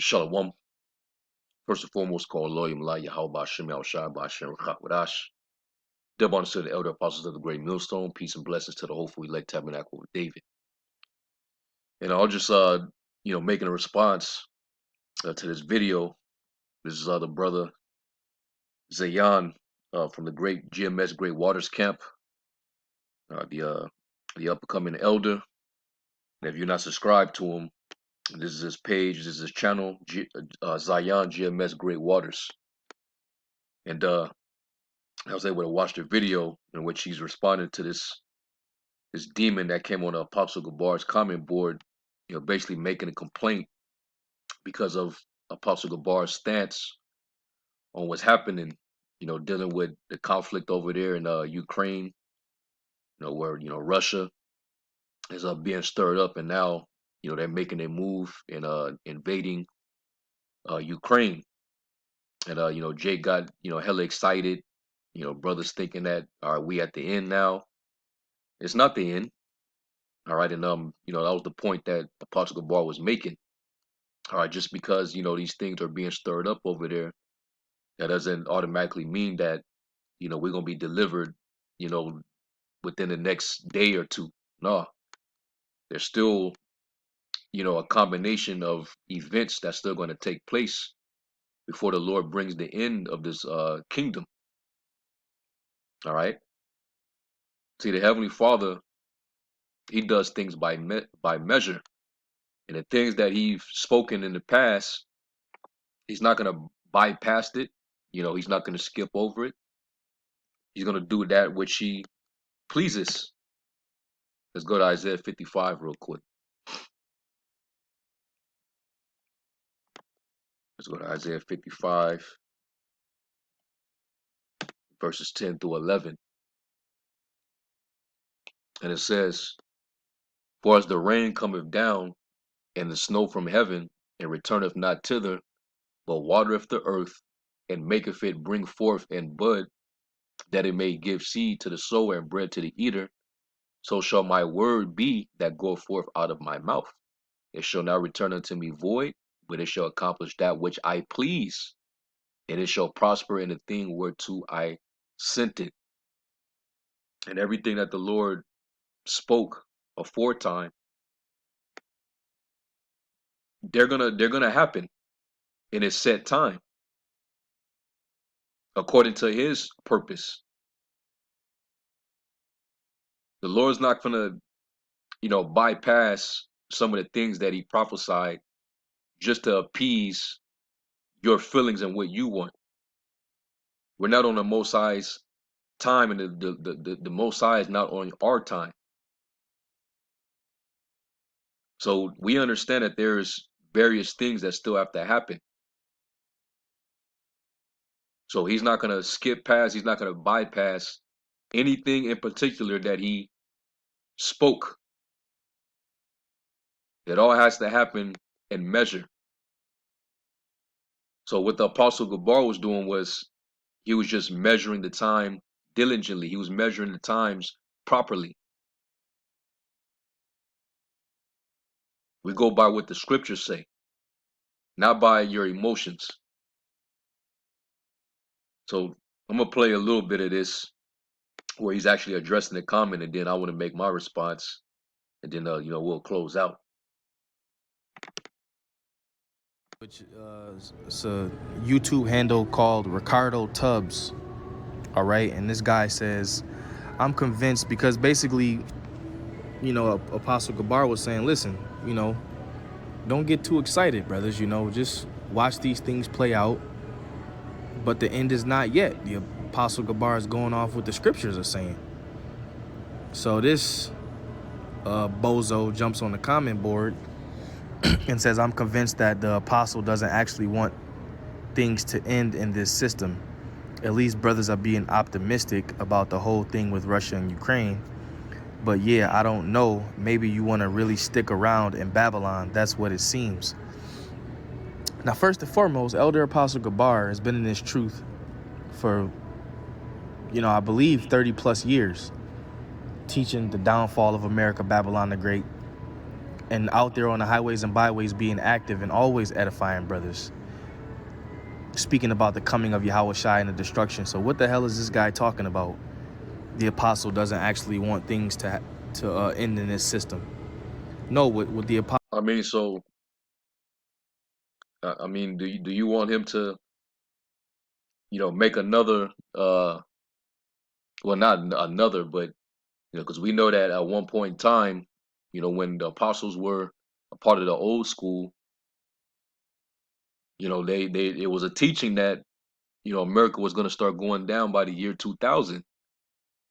Shalom. First and foremost, call Loyim La Yahweh Bashem Yahushua Bashem Chakwadash. Dub honor to the elder apostles of the great millstone. Peace and blessings to the hopeful elect tabernacle with David. And I'll just making a response to this video. This is the brother Zayan from the great GMS Great Waters Camp, the upcoming elder. And if you're not subscribed to him, this is his page, this is his channel, Zayan GMS Great Waters. And I was able to watch the video in which he's responding to this demon that came on the Apostle Gabar's comment board, basically making a complaint because of Apostle Gabar's stance on what's happening, dealing with the conflict over there in Ukraine, where Russia is being stirred up, and now they're making a move and invading Ukraine, and Jake got hella excited, brothers thinking that are we at the end now? It's not the end. All right, and that was the point that Apostle Gabar was making. All right, just because these things are being stirred up over there, that doesn't automatically mean that we're gonna be delivered, within the next day or two. No, there's still a combination of events that's still going to take place before the Lord brings the end of this kingdom. All right. See, the Heavenly Father, He does things by measure. And the things that he's spoken in the past, he's not going to bypass it. He's not going to skip over it. He's going to do that which he pleases. Let's go to Isaiah 55 real quick. Let's go to Isaiah 55, verses 10 through 11. And it says, "For as the rain cometh down, and the snow from heaven, and returneth not thither, but watereth the earth, and maketh it bring forth and bud, that it may give seed to the sower and bread to the eater, so shall my word be that goeth forth out of my mouth. It shall not return unto me void, but it shall accomplish that which I please, and it shall prosper in the thing whereto I sent it." And everything that the Lord spoke aforetime, they're gonna happen in its set time, according to His purpose. The Lord's not gonna, bypass some of the things that He prophesied just to appease your feelings and what you want. We're not on the Most High's time, and the Most High is not on our time. So we understand that there's various things that still have to happen. So He's not going to skip past, He's not going to bypass anything in particular that He spoke. It all has to happen in measure. So what the Apostle Gabar was doing was he was just measuring the time diligently. He was measuring the times properly. We go by what the scriptures say, not by your emotions. So I'm gonna play a little bit of this where he's actually addressing the comment, and then I want to make my response, and then we'll close out. Which it's a YouTube handle called Ricardo Tubbs. All right, and this guy says, "I'm convinced," because basically, Apostle Gabar was saying, listen, don't get too excited, brothers. Just watch these things play out. But the end is not yet. The Apostle Gabar is going off what the scriptures are saying. So this bozo jumps on the comment board and says, "I'm convinced that the apostle doesn't actually want things to end in this system. At least brothers are being optimistic about the whole thing with Russia and Ukraine. But yeah, I don't know. Maybe you want to really stick around in Babylon. That's what it seems." Now, first and foremost, Elder Apostle Gabar has been in this truth for, I believe 30 plus years, teaching the downfall of America, Babylon the Great, and out there on the highways and byways being active and always edifying brothers, speaking about the coming of Yahweh Shai and the destruction. So what the hell is this guy talking about? The apostle doesn't actually want things to end in this system. No, with the apostle. I mean, so I mean, do you want him to, make another, well, not another, but because we know that at one point in time, when the apostles were a part of the old school, they it was a teaching that America was going to start going down by the year 2000,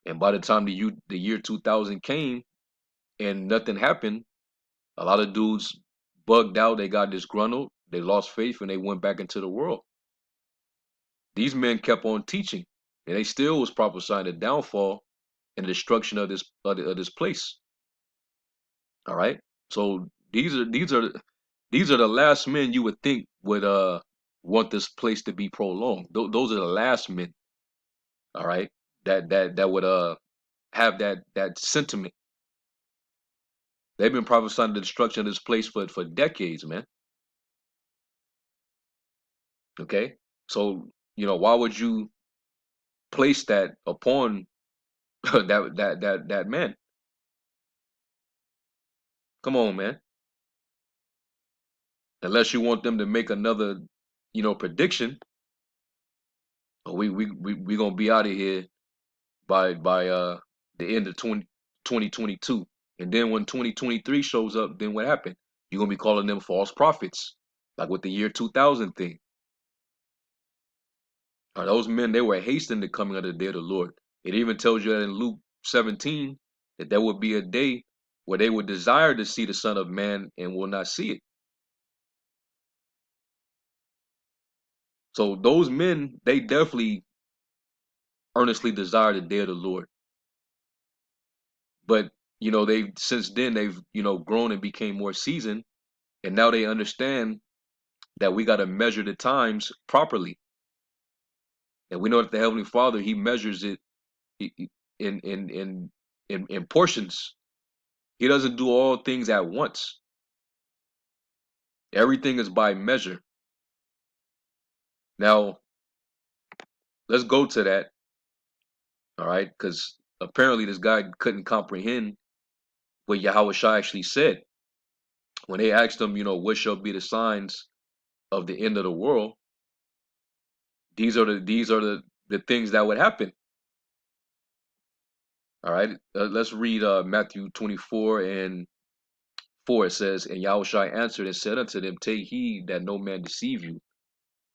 and by the time the year 2000 came and nothing happened, a lot of dudes bugged out, they got disgruntled, they lost faith, and they went back into the world. These men kept on teaching, and they still was prophesying the downfall and the destruction of this place. All right. So these are the last men you would think would want this place to be prolonged. Those are the last men. All right. That would have that sentiment. They've been prophesying the destruction of this place for decades, man. Okay. So why would you place that upon that man? Come on, man. Unless you want them to make another prediction. We gonna be out of here by the end of 2022. And then when 2023 shows up, then what happened? You're gonna be calling them false prophets, like with the year 2000 thing. Those men, they were hastening the coming of the day of the Lord. It even tells you that in Luke 17 that there would be a day where they would desire to see the Son of Man and will not see it. So those men, they definitely earnestly desire the day of the Lord. But they've since then they've grown and became more seasoned, and now they understand that we got to measure the times properly. And we know that the Heavenly Father, He measures it in in in in portions. He doesn't do all things at once. Everything is by measure. Now let's go to that. All right, because apparently this guy couldn't comprehend what Yahweh Shai actually said when they asked him, what shall be the signs of the end of the world? These are the things that would happen. All right, let's read Matthew 24 and 4. It says, "And Yahushua answered and said unto them, Take heed that no man deceive you.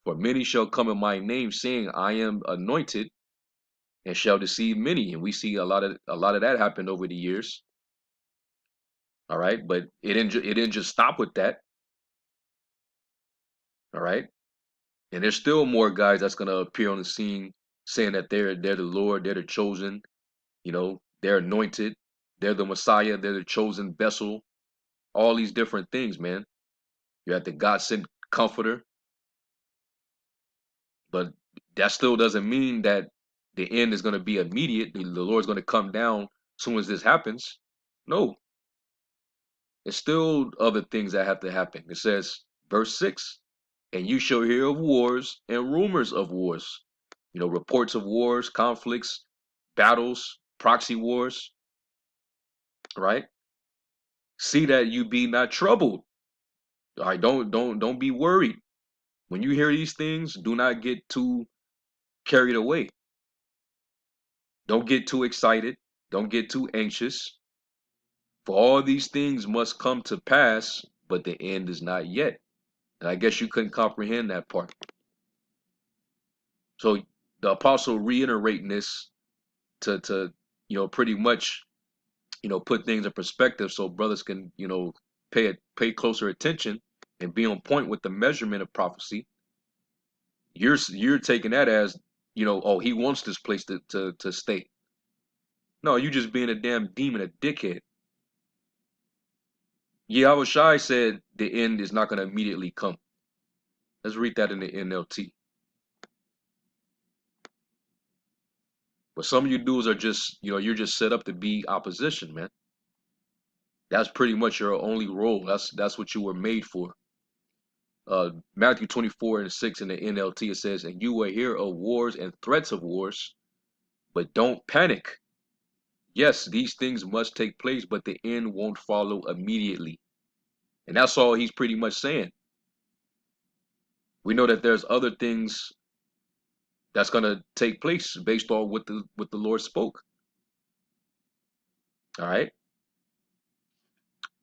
For many shall come in my name, saying, I am anointed, and shall deceive many." And we see a lot of that happened over the years. All right, but it didn't just stop with that. All right, and there's still more guys that's gonna appear on the scene saying that they're the Lord, they're the chosen, they're anointed, they're the Messiah, they're the chosen vessel. All these different things, man. You have the God sent comforter, but that still doesn't mean that the end is going to be immediate. The Lord's going to come down as soon as this happens. No, there's still other things that have to happen. It says, verse 6, "And you shall hear of wars and rumors of wars." Reports of wars, conflicts, battles, proxy wars, right? "See that you be not troubled." All right, don't be worried. When you hear these things, do not get too carried away. Don't get too excited. Don't get too anxious. For all these things must come to pass, but the end is not yet. And I guess you couldn't comprehend that part. So the apostle reiterating this to pretty much put things in perspective so brothers can pay closer attention and be on point with the measurement of prophecy. You're taking that as oh, he wants this place to stay. No, you just being a damn demon, a dickhead. Yahweh Shai said the end is not going to immediately come. Let's read that in the NLT. But some of you dudes are just, you're just set up to be opposition, man. That's pretty much your only role. That's what you were made for. Matthew 24:6 in the NLT, it says, "And you will hear of wars and threats of wars, but don't panic. Yes, these things must take place, but the end won't follow immediately." And that's all he's pretty much saying. We know that there's other things that's gonna take place based on what the Lord spoke. All right,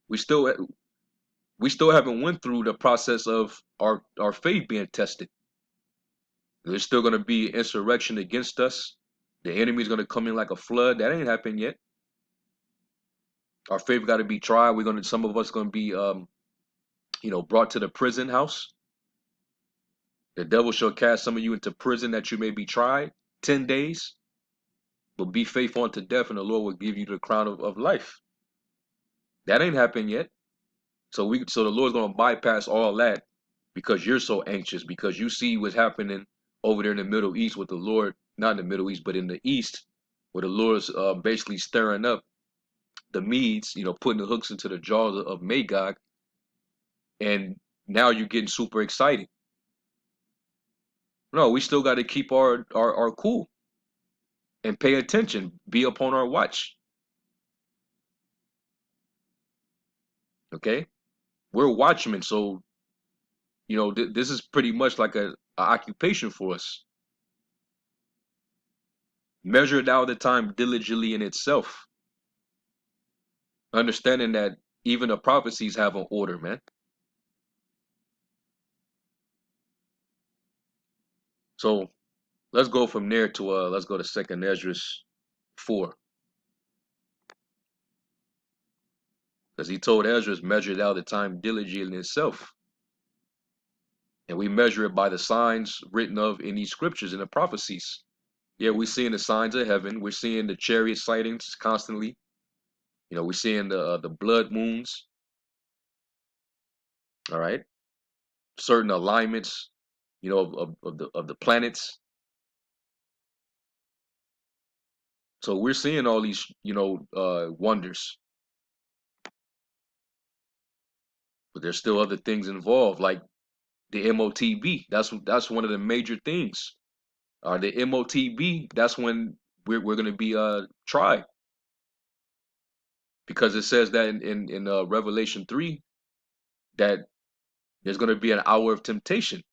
we still we still haven't went through the process of our faith being tested. There's still gonna be insurrection against us. The enemy's gonna come in like a flood. That ain't happened yet. Our faith got to be tried. Some of us gonna be brought to the prison house. The devil shall cast some of you into prison that you may be tried 10 days, but be faithful unto death, and the Lord will give you the crown of life. That ain't happened yet. So the Lord's gonna bypass all that because you're so anxious, because you see what's happening over there in the Middle East with the Lord, not in the Middle East, but in the East, where the Lord's basically stirring up the Medes, putting the hooks into the jaws of Magog, and now you're getting super excited. No, we still got to keep our cool and pay attention, be upon our watch. Okay, we're watchmen, so this is pretty much like a occupation for us. Measure thou the time diligently in itself, understanding that even the prophecies have an order, man. So let's go from there to let's go to Second Esdras 4, because he told Esdras, measure thou the time diligently in itself, and we measure it by the signs written of in these scriptures and the prophecies. Yeah, we're seeing the signs of heaven. We're seeing the chariot sightings constantly. We're seeing the blood moons. All right, certain alignments, of the planets. So we're seeing all these, wonders, but there's still other things involved, like the MOTB. That's one of the major things. The MOTB. That's when we're gonna be tried, because it says that in Revelation 3 that there's gonna be an hour of temptation.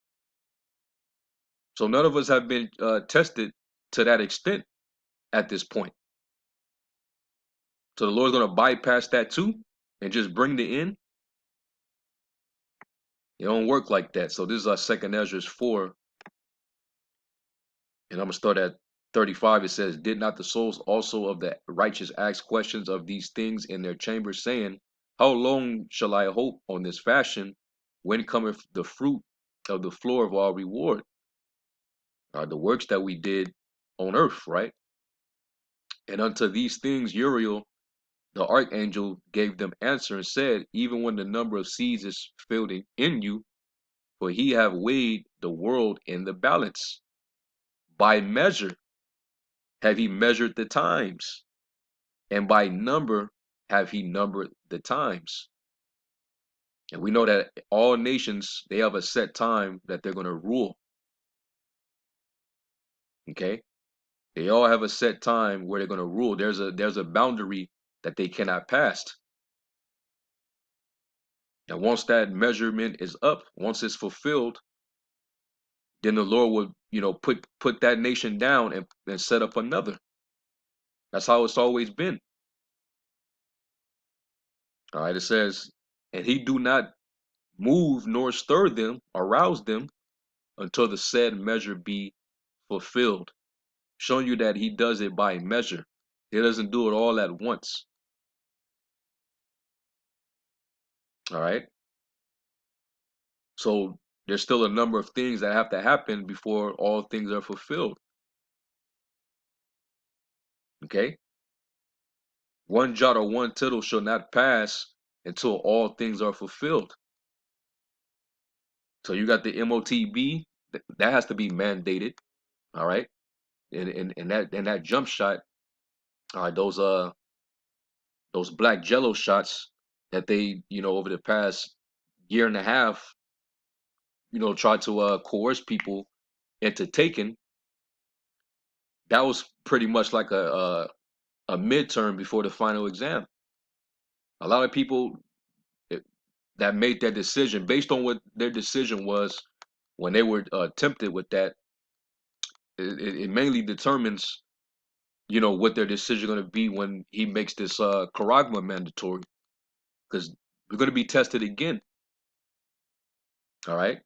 So none of us have been tested to that extent at this point. So the Lord's going to bypass that too and just bring the end. It don't work like that. So this is our Second Ezra 4, and I'm going to start at 35. It says, "Did not the souls also of the righteous ask questions of these things in their chambers, saying, How long shall I hope on this fashion? When cometh the fruit of the floor of our reward?" The works that we did on earth, right? "And unto these things Uriel the archangel gave them answer and said, Even when the number of seeds is filled in you, for he have weighed the world in the balance. By measure have he measured the times, and by number have he numbered the times." And we know that all nations, they have a set time that they're going to rule. Okay? They all have a set time where they're going to rule. There's a boundary that they cannot pass. And once that measurement is up, once it's fulfilled, then the Lord would, put that nation down and set up another. That's how it's always been. All right, it says, "And he do not move nor stir them or rouse them until the said measure be fulfilled." Showing you that he does it by measure. He doesn't do it all at once. All right. So there's still a number of things that have to happen before all things are fulfilled. Okay. One jot or one tittle shall not pass until all things are fulfilled. So you got the MOTB, that has to be mandated. All right. And that jump shot, all right, those black jello shots, that they, over the past year and a half, tried to coerce people into taking, that was pretty much like a midterm before the final exam. A lot of people eh, that made that decision based on what their decision was when they were tempted with that, it mainly determines, what their decision going to be when he makes this charagma mandatory, because we're going to be tested again. All right,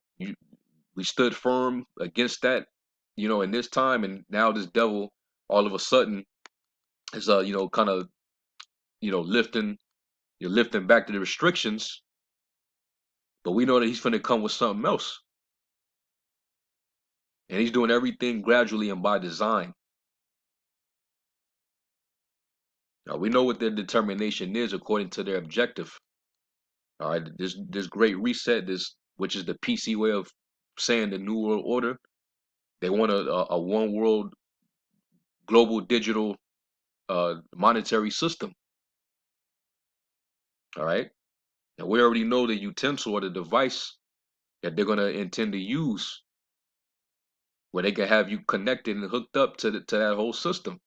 we stood firm against that, in this time, and now this devil all of a sudden is kind of lifting, you're lifting back to the restrictions, but we know that he's going to come with something else, and he's doing everything gradually and by design. Now, we know what their determination is according to their objective. All right, this great reset, this which is the PC way of saying the new world order. They want a one world global digital monetary system. All right, and we already know the utensil or the device that they're gonna intend to use, where they can have you connected and hooked up to that whole system.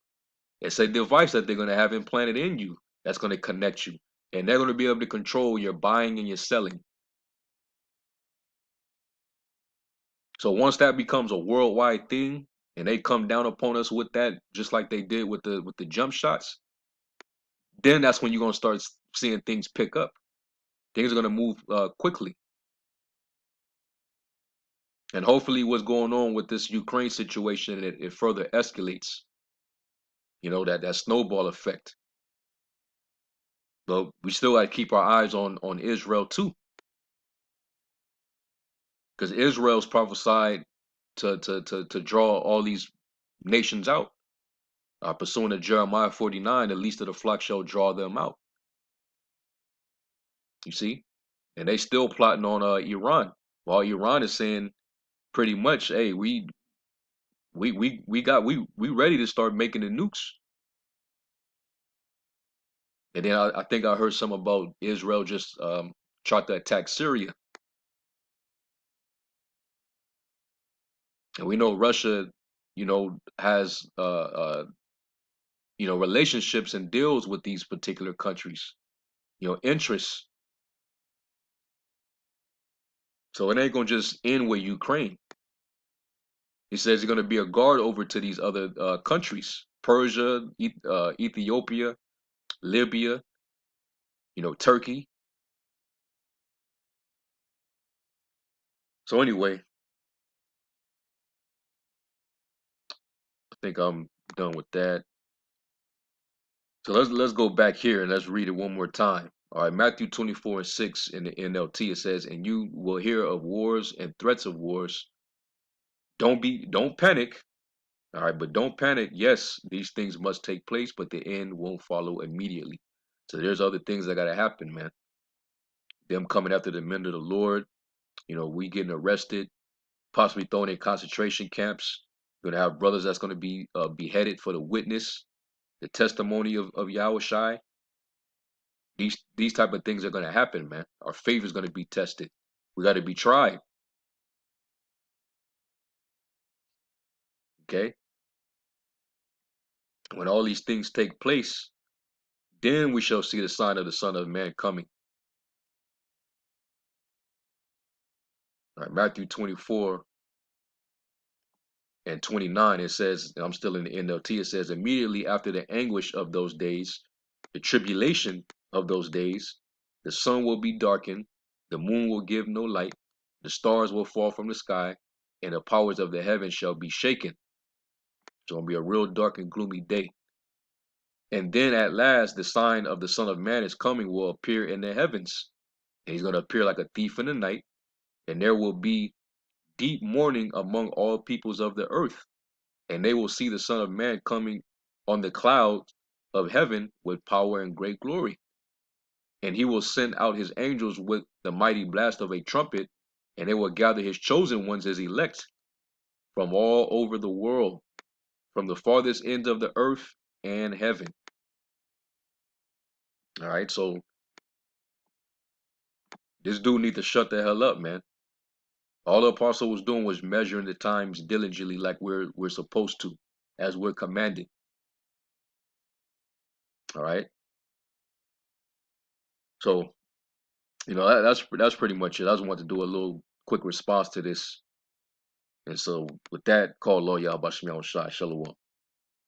It's a device that they're gonna have implanted in you that's gonna connect you, and they're gonna be able to control your buying and your selling. So once that becomes a worldwide thing, and they come down upon us with that, just like they did with the jump shots, then that's when you're gonna start seeing things pick up. Things are gonna move quickly, and hopefully, what's going on with this Ukraine situation, it further escalates. That snowball effect. But we still got to keep our eyes on Israel too, because Israel's prophesied to draw all these nations out. Pursuant to Jeremiah 49, the least of the flock shall draw them out. You see, and they still plotting on Iran, while Iran is saying pretty much, hey, we ready to start making the nukes. And then I think I heard some about Israel just tried to attack Syria, and we know Russia, has relationships and deals with these particular countries, interests. So it ain't gonna just end with Ukraine. He says he's gonna be a guard over to these other countries: Persia, Ethiopia, Libya, Turkey. So anyway, I think I'm done with that. So let's go back here and let's read it one more time. All right, Matthew 24:6 in the NLT, it says, "And you will hear of wars and threats of wars. Don't panic. All right, but don't panic. Yes, these things must take place, but the end won't follow immediately." So there's other things that gotta happen, man. Them coming after the men of the Lord, we getting arrested, possibly thrown in concentration camps. We're gonna have brothers that's gonna be beheaded for the witness, the testimony of Yahweh Shai. These type of things are gonna happen, man. Our faith is gonna be tested. We gotta be tried. Okay? When all these things take place, then we shall see the sign of the Son of Man coming. All right, Matthew 24:29, it says, and I'm still in the NLT, it says, "Immediately after the anguish of those days, the tribulation of those days, the sun will be darkened, the moon will give no light, the stars will fall from the sky, and the powers of the heavens shall be shaken." It's going to be a real dark and gloomy day. And then at last, the sign of the Son of Man is coming will appear in the heavens. And he's going to appear like a thief in the night. And there will be deep mourning among all peoples of the earth. And they will see the Son of Man coming on the clouds of heaven with power and great glory. And he will send out his angels with the mighty blast of a trumpet, and they will gather his chosen ones as elect from all over the world, from the farthest ends of the earth and heaven. All right, so This dude need to shut the hell up, man. All the apostle was doing was measuring the times diligently, like we're supposed to, as we're commanded. All right. So that's pretty much it. I just want to do a little quick response to this. And so with that, call Lawyer Abashim Shai Shalom.